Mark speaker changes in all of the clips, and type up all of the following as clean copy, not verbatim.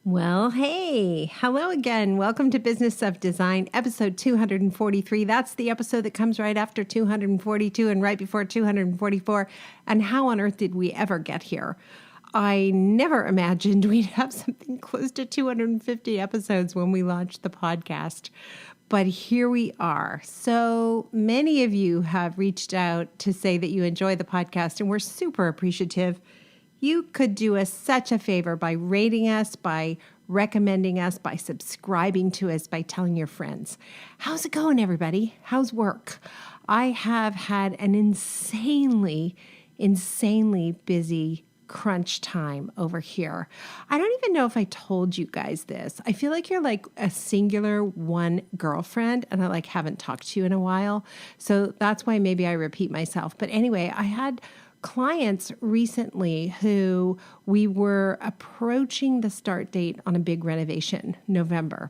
Speaker 1: Well, hey, hello again. Welcome to Business of Design, episode 243. That's the episode that comes right after 242 and right before 244. And how on earth did we ever get here? I never imagined we'd have something close to 250 episodes when we launched the podcast. But here we are. So many of you have reached out to say that you enjoy the podcast, and we're super appreciative. You could do us such a favor by rating us, by recommending us, by subscribing to us, by telling your friends. How's it going, everybody? How's work? I have had an insanely busy crunch time over here. I don't even know if I told you guys this. I feel like you're like a singular one girlfriend, and I haven't talked to you in a while. So that's why maybe I repeat myself. But anyway, I had clients recently who we were approaching the start date on a big renovation,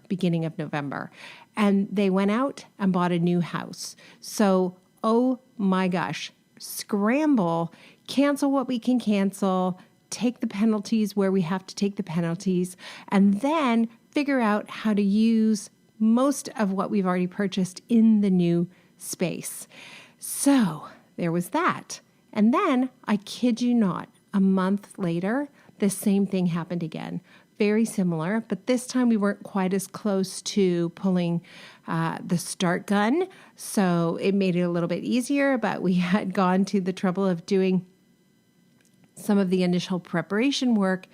Speaker 1: beginning of November. And they went out and bought a new house. So, oh my gosh, scramble, cancel what we can cancel, take the penalties where we have to take the penalties, and then figure out how to use most of what we've already purchased in the new space. So there was that. And then, I kid you not, a month later, the same thing happened again. Very similar, but this time we weren't quite as close to pulling the start gun, so it made it a little bit easier, but we had gone to the trouble of doing some of the initial preparation work,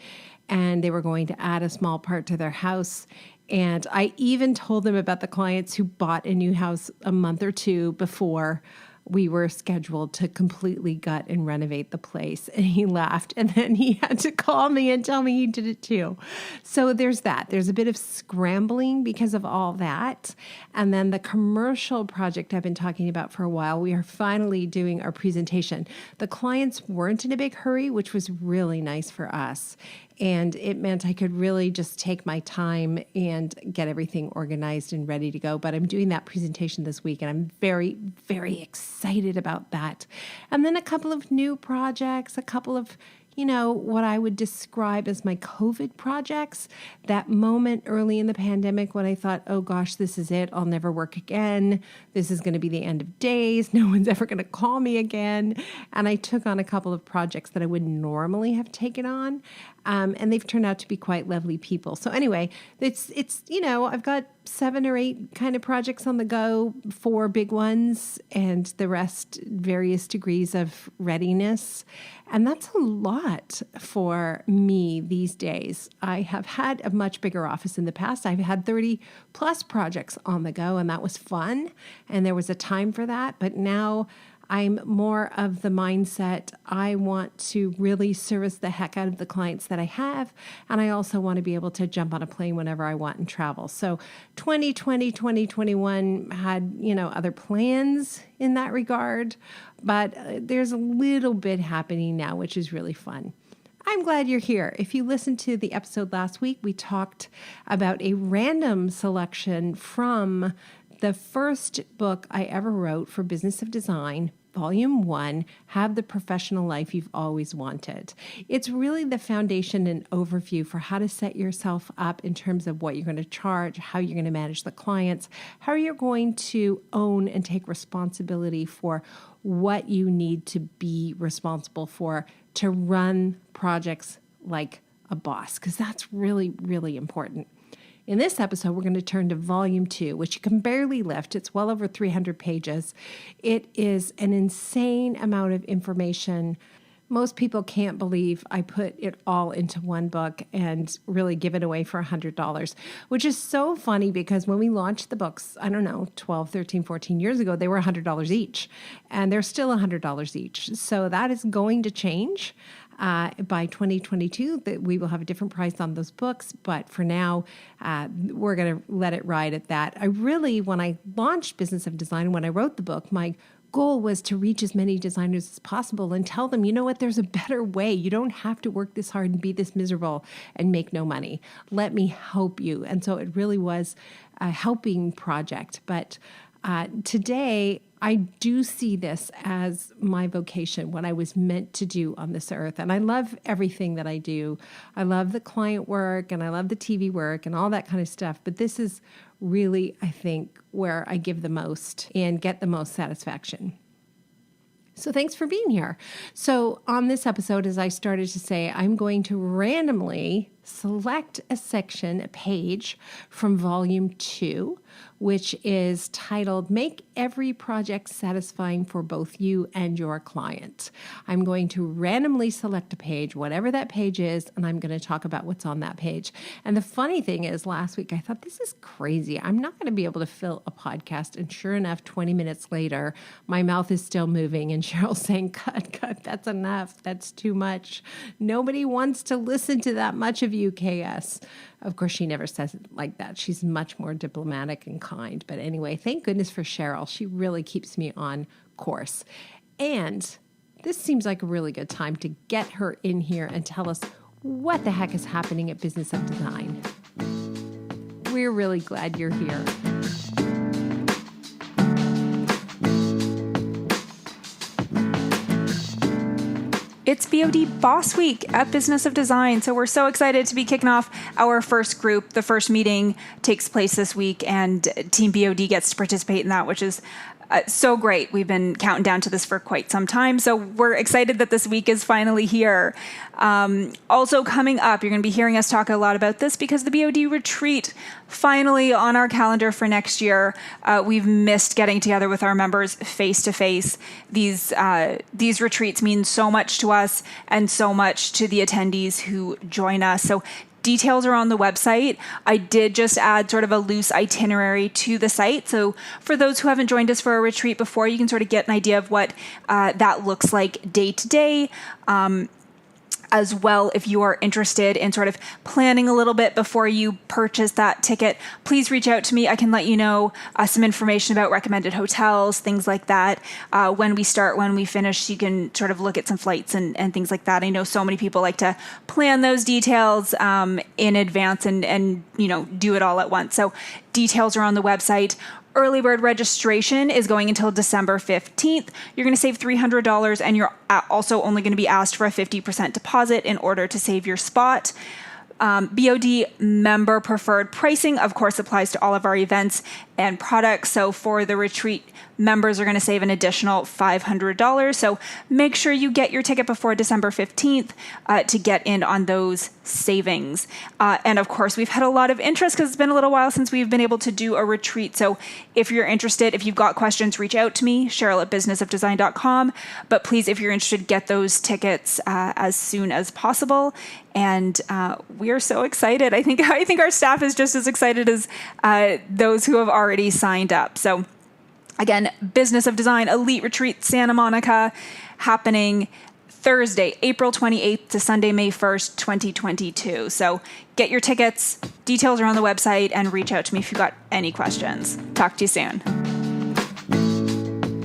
Speaker 1: and they were going to add a small part to their house. And I even told them about the clients who bought a new house a month or two before we were scheduled to completely gut and renovate the place. And he laughed, and then he had to call me and tell me he did it too. So there's that. There's a bit of scrambling because of all that. And then the commercial project I've been talking about for a while, we are finally doing our presentation. The clients weren't in a big hurry, which was really nice for us. And it meant I could really just take my time and get everything organized and ready to go. But I'm doing that presentation this week, and I'm very, very excited about that. And then a couple of new projects, a couple of, what I would describe as my COVID projects. That moment early in the pandemic when I thought, oh gosh, this is it. I'll never work again. This is going to be the end of days. No one's ever going to call me again. And I took on a couple of projects that I would normally have taken on. And they've turned out to be quite lovely people. So anyway, it's I've got 7 or 8 kind of projects on the go, 4 big ones, and the rest various degrees of readiness. And that's a lot for me these days. I have had a much bigger office in the past. I've had 30 plus projects on the go, and that was fun. And there was a time for that. But now I'm more of the mindset, I want to really service the heck out of the clients that I have, and I also want to be able to jump on a plane whenever I want and travel. So 2020, 2021 had, other plans in that regard, but there's a little bit happening now, which is really fun. I'm glad you're here. If you listened to the episode last week, we talked about a random selection from the first book I ever wrote for Business of Design, Volume 1, Have the Professional Life You've Always Wanted. It's really the foundation and overview for how to set yourself up in terms of what you're going to charge, how you're going to manage the clients, how you're going to own and take responsibility for what you need to be responsible for to run projects like a boss, because that's really, really important. In this episode, we're going to turn to Volume 2, which you can barely lift. It's well over 300 pages. It is an insane amount of information. Most people can't believe I put it all into one book and really give it away for $100, which is so funny because when we launched the books, 12, 13, 14 years ago, they were $100 each, and they're still $100 each. So that is going to change. By 2022, that we will have a different price on those books. But for now, we're going to let it ride at that. When I launched Business of Design, when I wrote the book, my goal was to reach as many designers as possible and tell them, there's a better way. You don't have to work this hard and be this miserable and make no money. Let me help you. And so it really was a helping project. But today, I do see this as my vocation, what I was meant to do on this earth. And I love everything that I do. I love the client work and I love the TV work and all that kind of stuff. But this is really, I think, where I give the most and get the most satisfaction. So thanks for being here. So on this episode, as I started to say, I'm going to randomly select a section, a page from volume 2, which is titled Make Every Project Satisfying for Both You and Your Client. I'm going to randomly select a page, whatever that page is, and I'm going to talk about what's on that page. And the funny thing is, last week I thought, this is crazy. I'm not going to be able to fill a podcast. And sure enough, 20 minutes later, my mouth is still moving and Cheryl's saying, cut, that's enough. That's too much. Nobody wants to listen to that much of you, KS. Of course, she never says it like that. She's much more diplomatic and kind. But anyway, thank goodness for Cheryl. She really keeps me on course. And this seems like a really good time to get her in here and tell us what the heck is happening at Business of Design. We're really glad you're here.
Speaker 2: It's BOD Boss Week at Business of Design. So we're so excited to be kicking off our first group. The first meeting takes place this week and Team BOD gets to participate in that, which is so great. We've been counting down to this for quite some time. So we're excited that this week is finally here. Also coming up, you're going to be hearing us talk a lot about this because the BOD retreat finally on our calendar for next year. We've missed getting together with our members face to face. These retreats mean so much to us and so much to the attendees who join us. So details are on the website. I did just add sort of a loose itinerary to the site. So for those who haven't joined us for a retreat before, you can sort of get an idea of what that looks like day to day. As well, if you are interested in sort of planning a little bit before you purchase that ticket, please reach out to me. I can let you know some information about recommended hotels, things like that. When we start, when we finish, you can sort of look at some flights and things like that. I know so many people like to plan those details in advance and do it all at once. So details are on the website. Early bird registration is going until December 15th. You're going to save $300 and you're also only going to be asked for a 50% deposit in order to save your spot. BOD member preferred pricing, of course, applies to all of our events and products. So for the retreat, members are going to save an additional $500. So make sure you get your ticket before December 15th to get in on those savings. And of course, we've had a lot of interest because it's been a little while since we've been able to do a retreat. So if you're interested, if you've got questions, reach out to me, Cheryl@businessofdesign.com. But please, if you're interested, get those tickets as soon as possible. And we are so excited. I think our staff is just as excited as those who have already signed up. So again, Business of Design Elite Retreat Santa Monica happening Thursday, April 28th to Sunday, May 1st, 2022. So get your tickets. Details are on the website and reach out to me if you've got any questions. Talk to you soon.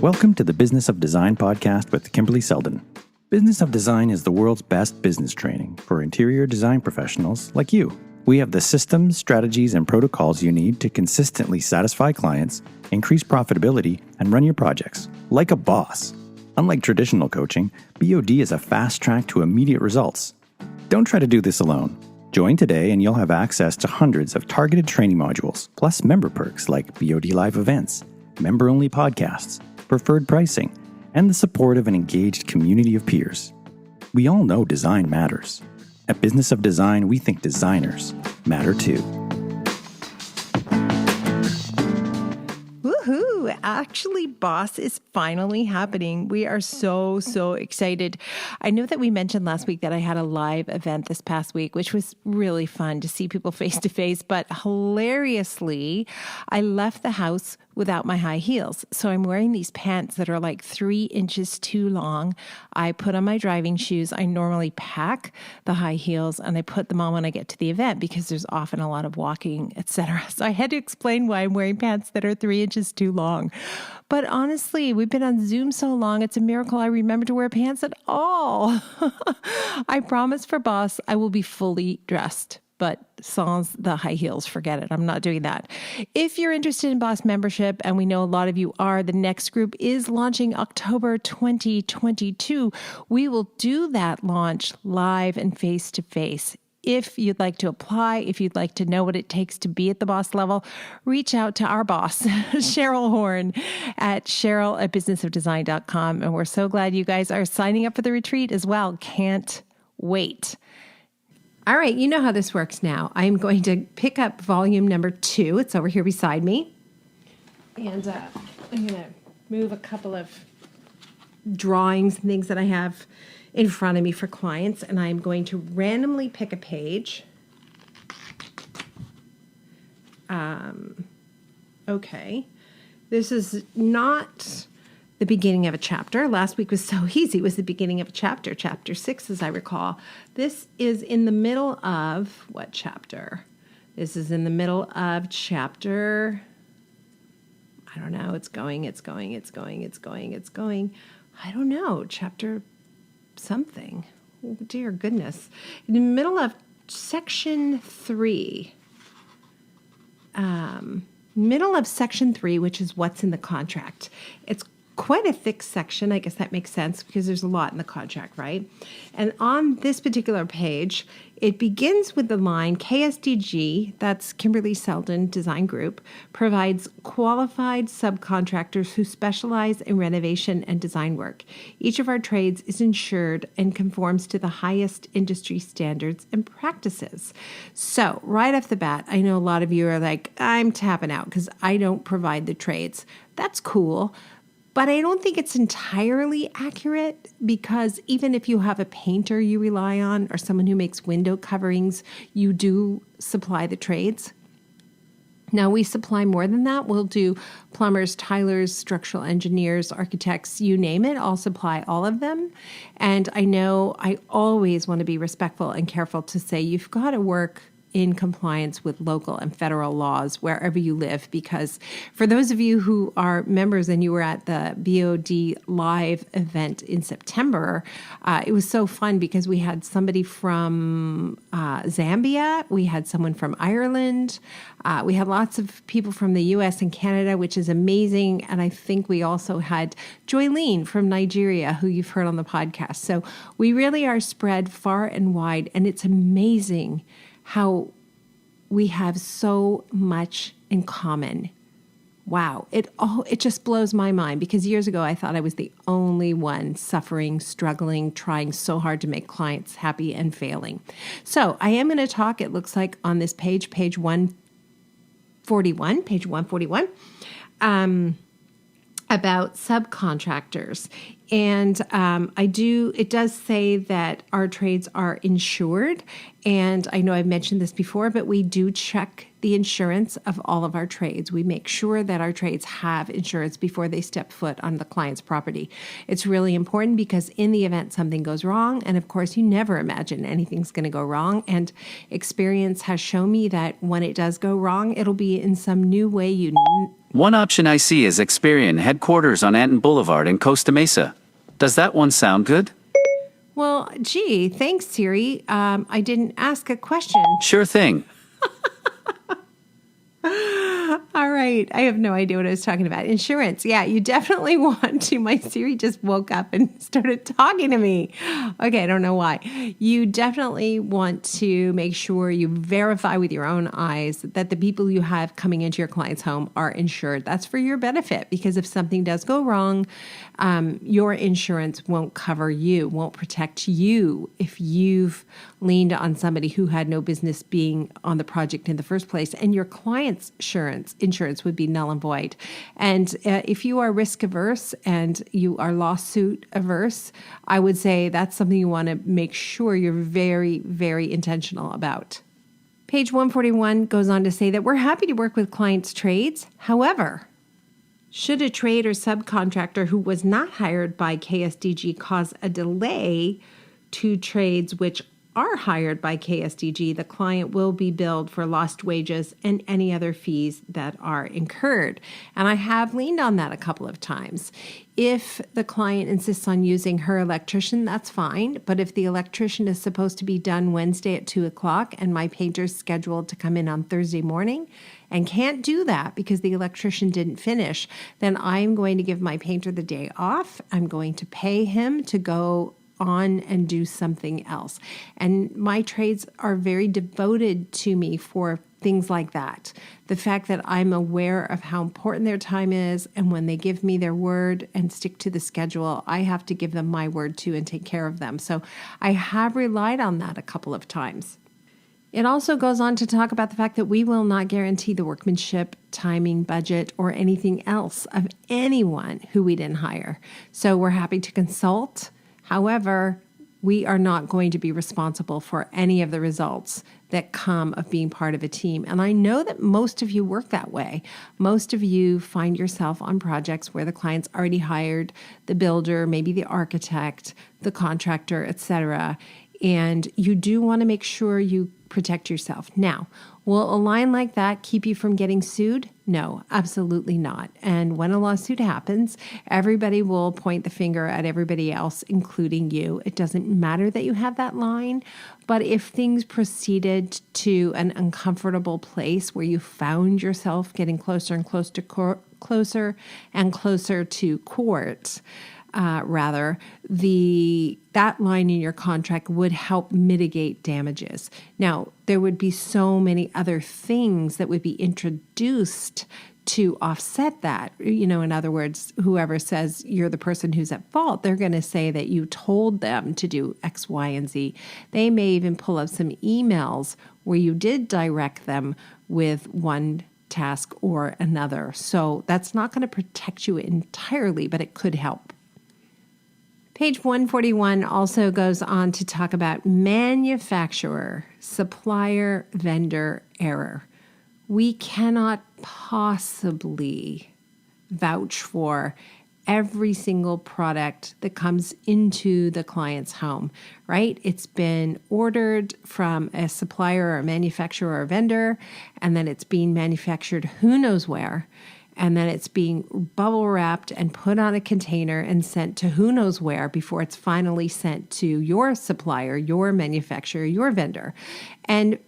Speaker 3: Welcome to the Business of Design podcast with Kimberley Seldon. Business of Design is the world's best business training for interior design professionals like you. We have the systems, strategies, and protocols you need to consistently satisfy clients, increase profitability, and run your projects like a boss. Unlike traditional coaching, BOD is a fast track to immediate results. Don't try to do this alone. Join today and you'll have access to hundreds of targeted training modules, plus member perks like BOD live events, member-only podcasts, preferred pricing, and the support of an engaged community of peers. We all know design matters. At Business of Design, we think designers matter too.
Speaker 1: Woohoo! Actually, Boss is finally happening. We are so excited. I know that we mentioned last week that I had a live event this past week, which was really fun to see people face to face, but hilariously, I left the house without my high heels. So I'm wearing these pants that are like 3 inches too long. I put on my driving shoes. I normally pack the high heels and I put them on when I get to the event because there's often a lot of walking, etc. So I had to explain why I'm wearing pants that are 3 inches too long. But honestly, we've been on Zoom so long, it's a miracle I remember to wear pants at all. I promise for Boss, I will be fully dressed. but sans the high heels, forget it. I'm not doing that. If you're interested in Boss membership, and we know a lot of you are, the next group is launching October 2022. We will do that launch live and face-to-face. If you'd like to apply, if you'd like to know what it takes to be at the boss level, reach out to our boss, Cheryl Horn, at cheryl@businessofdesign.com. And we're so glad you guys are signing up for the retreat as well. Can't wait. All right, you know how this works now. I'm going to pick up volume number 2. It's over here beside me. And I'm going to move a couple of drawings and things that I have in front of me for clients, and I'm going to randomly pick a page. Okay. This is not the beginning of a chapter. Last week was so easy. It was the beginning of a chapter, chapter 6, as I recall. This is in the middle of what chapter? This is in the middle of chapter, I don't know. It's going. I don't know. Chapter something. Oh, dear goodness. In the middle of section 3. Middle of section 3, which is what's in the contract. It's quite a thick section. I guess that makes sense because there's a lot in the contract, right? And on this particular page, it begins with the line, KSDG, that's Kimberley Seldon Design Group, provides qualified subcontractors who specialize in renovation and design work. Each of our trades is insured and conforms to the highest industry standards and practices. So right off the bat, I know a lot of you are like, I'm tapping out because I don't provide the trades. That's cool. But I don't think it's entirely accurate because even if you have a painter you rely on or someone who makes window coverings, you do supply the trades. Now, we supply more than that. We'll do plumbers, tilers, structural engineers, architects, you name it. I'll supply all of them. And I know I always want to be respectful and careful to say you've got to work in compliance with local and federal laws wherever you live, because for those of you who are members and you were at the BOD live event in September, it was so fun because we had somebody from Zambia, we had someone from Ireland, we had lots of people from the US and Canada, which is amazing. And I think we also had Joylene from Nigeria, who you've heard on the podcast. So we really are spread far and wide, and it's amazing how we have so much in common. Wow. It just blows my mind because years ago I thought I was the only one suffering, struggling, trying so hard to make clients happy and failing. So I am going to talk, it looks like on this page 141, about subcontractors. And it does say that our trades are insured. And I know I've mentioned this before, but we do check the insurance of all of our trades. We make sure that our trades have insurance before they step foot on the client's property. It's really important because in the event something goes wrong, and of course you never imagine anything's going to go wrong, and experience has shown me that when it does go wrong, it'll be in some new way
Speaker 4: One option I see is Experian headquarters on Anton Boulevard in Costa Mesa. Does that one sound good?
Speaker 1: Well, gee, thanks, Siri. I didn't ask a question.
Speaker 4: Sure thing.
Speaker 1: All right. I have no idea what I was talking about. Insurance. Yeah, you definitely want to. My Siri just woke up and started talking to me. Okay, I don't know why. You definitely want to make sure you verify with your own eyes that the people you have coming into your client's home are insured. That's for your benefit, because if something does go wrong, your insurance won't cover you, won't protect you if you've leaned on somebody who had no business being on the project in the first place, and your client's insurance would be null and void. And if you are risk averse and you are lawsuit averse, I would say that's something you want to make sure you're very, very intentional about. Page 141 goes on to say that we're happy to work with clients' trades. However, should a trade or subcontractor who was not hired by KSDG cause a delay to trades which are hired by KSDG, the client will be billed for lost wages and any other fees that are incurred. And I have leaned on that a couple of times. If the client insists on using her electrician, that's fine. But if the electrician is supposed to be done Wednesday at 2 o'clock and my painter's scheduled to come in on Thursday morning and can't do that because the electrician didn't finish, then I'm going to give my painter the day off. I'm going to pay him to go on and do something else. And my trades are very devoted to me for things like that. The fact that I'm aware of how important their time is, and when they give me their word and stick to the schedule, I have to give them my word too and take care of them. So I have relied on that a couple of times. It also goes on to talk about the fact that we will not guarantee the workmanship, timing, budget, or anything else of anyone who we didn't hire. So we're happy to consult. However, we are not going to be responsible for any of the results that come of being part of a team. And I know that most of you work that way. Most of you find yourself on projects where the client's already hired the builder, maybe the architect, the contractor, etc. And you do want to make sure you protect yourself. Now, will a line like that keep you from getting sued? No, absolutely not. And when a lawsuit happens, everybody will point the finger at everybody else, including you. It doesn't matter that you have that line, but if things proceeded to an uncomfortable place where you found yourself getting closer and closer to court, that line in your contract would help mitigate damages. Now, there would be so many other things that would be introduced to offset that. In other words, whoever says you're the person who's at fault, they're going to say that you told them to do X, Y, and Z. They may even pull up some emails where you did direct them with one task or another. So that's not going to protect you entirely, but it could help. Page 141 also goes on to talk about manufacturer, supplier, vendor error. We cannot possibly vouch for every single product that comes into the client's home, right? It's been ordered from a supplier or a manufacturer or a vendor, and then it's being manufactured who knows where. And then it's being bubble wrapped and put on a container and sent to who knows where before it's finally sent to your supplier, your manufacturer, your vendor. And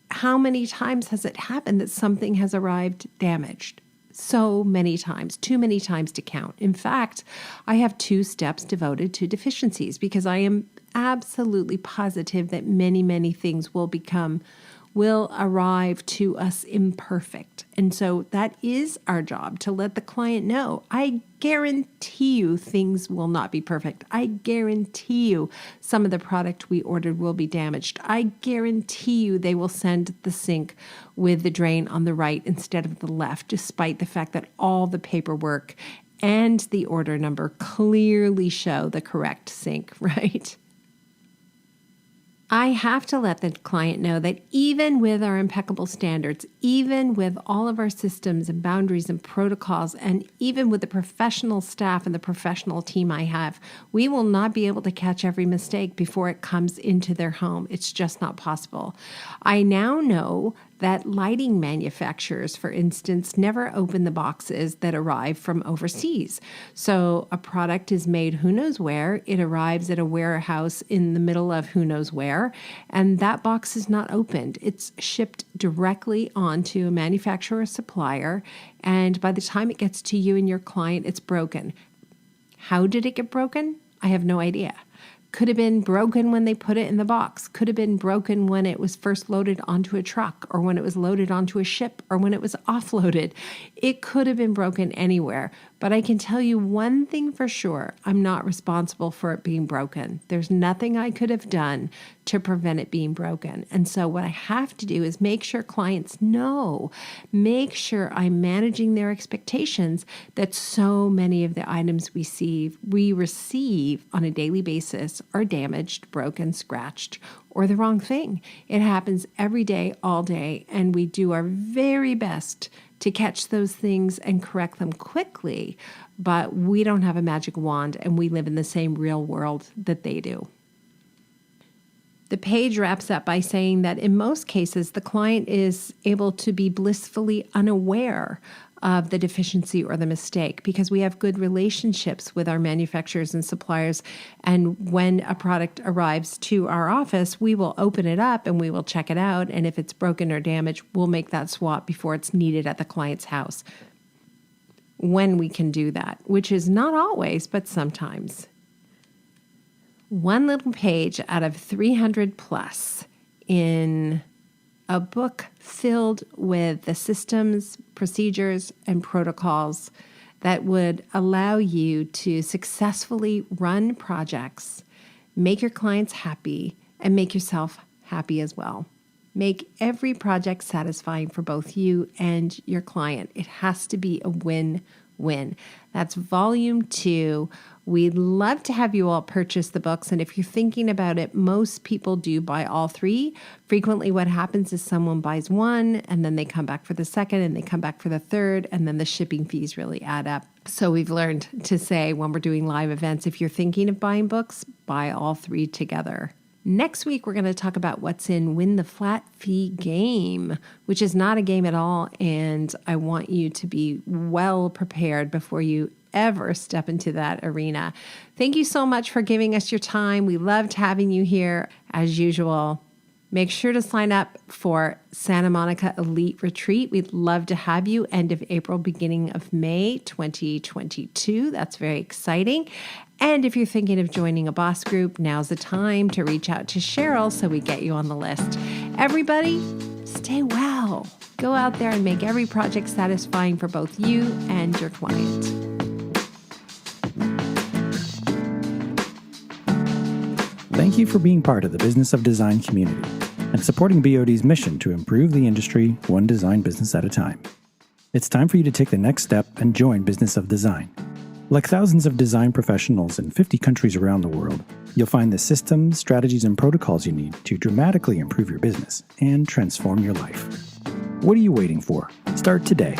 Speaker 1: how many times has it happened that something has arrived damaged? So many times, too many times to count. In fact, I have 2 steps devoted to deficiencies because I am absolutely positive that many, many things will arrive to us imperfect. And so that is our job, to let the client know. I guarantee you things will not be perfect. I guarantee you some of the product we ordered will be damaged. I guarantee you they will send the sink with the drain on the right instead of the left, despite the fact that all the paperwork and the order number clearly show the correct sink, right? I have to let the client know that even with our impeccable standards, even with all of our systems and boundaries and protocols, and even with the professional staff and the professional team I have, we will not be able to catch every mistake before it comes into their home. It's just not possible. I now know that lighting manufacturers, for instance, never open the boxes that arrive from overseas. So a product is made who knows where, it arrives at a warehouse in the middle of who knows where, and that box is not opened. It's shipped directly onto a manufacturer or supplier, and by the time it gets to you and your client, it's broken. How did it get broken? I have no idea. Could have been broken when they put it in the box. Could have been broken when it was first loaded onto a truck, or when it was loaded onto a ship, or when it was offloaded. It could have been broken anywhere. But I can tell you one thing for sure. I'm not responsible for it being broken. There's nothing I could have done to prevent it being broken. And so what I have to do is make sure clients know, make sure I'm managing their expectations that so many of the items we receive on a daily basis are damaged, broken, scratched, or the wrong thing. It happens every day, all day, and we do our very best to catch those things and correct them quickly, but we don't have a magic wand and we live in the same real world that they do. The page wraps up by saying that in most cases, the client is able to be blissfully unaware of the deficiency or the mistake because we have good relationships with our manufacturers and suppliers. And when a product arrives to our office, we will open it up and we will check it out. And if it's broken or damaged, we'll make that swap before it's needed at the client's house. When we can do that, which is not always, but sometimes. One little page out of 300 plus in a book filled with the systems, procedures, and protocols that would allow you to successfully run projects, make your clients happy, and make yourself happy as well. Make every project satisfying for both you and your client. It has to be a win-win. That's volume 2. We'd love to have you all purchase the books. And if you're thinking about it, most people do buy all 3. Frequently what happens is someone buys one and then they come back for the second and they come back for the third, and then the shipping fees really add up. So we've learned to say when we're doing live events, if you're thinking of buying books, buy all 3 together. Next week, we're going to talk about what's in Win the Flat Fee Game, which is not a game at all. And I want you to be well prepared before you ever step into that arena. Thank you so much for giving us your time. We loved having you here as usual. Make sure to sign up for Santa Monica Elite Retreat. We'd love to have you end of April, beginning of May 2022. That's very exciting. And if you're thinking of joining a boss group, now's the time to reach out to Cheryl so we get you on the list. Everybody, stay well. Go out there and make every project satisfying for both you and your client.
Speaker 3: Thank you for being part of the Business of Design community and supporting BOD's mission to improve the industry one design business at a time. It's time for you to take the next step and join Business of Design. Like thousands of design professionals in 50 countries around the world, you'll find the systems, strategies, and protocols you need to dramatically improve your business and transform your life. What are you waiting for? Start today.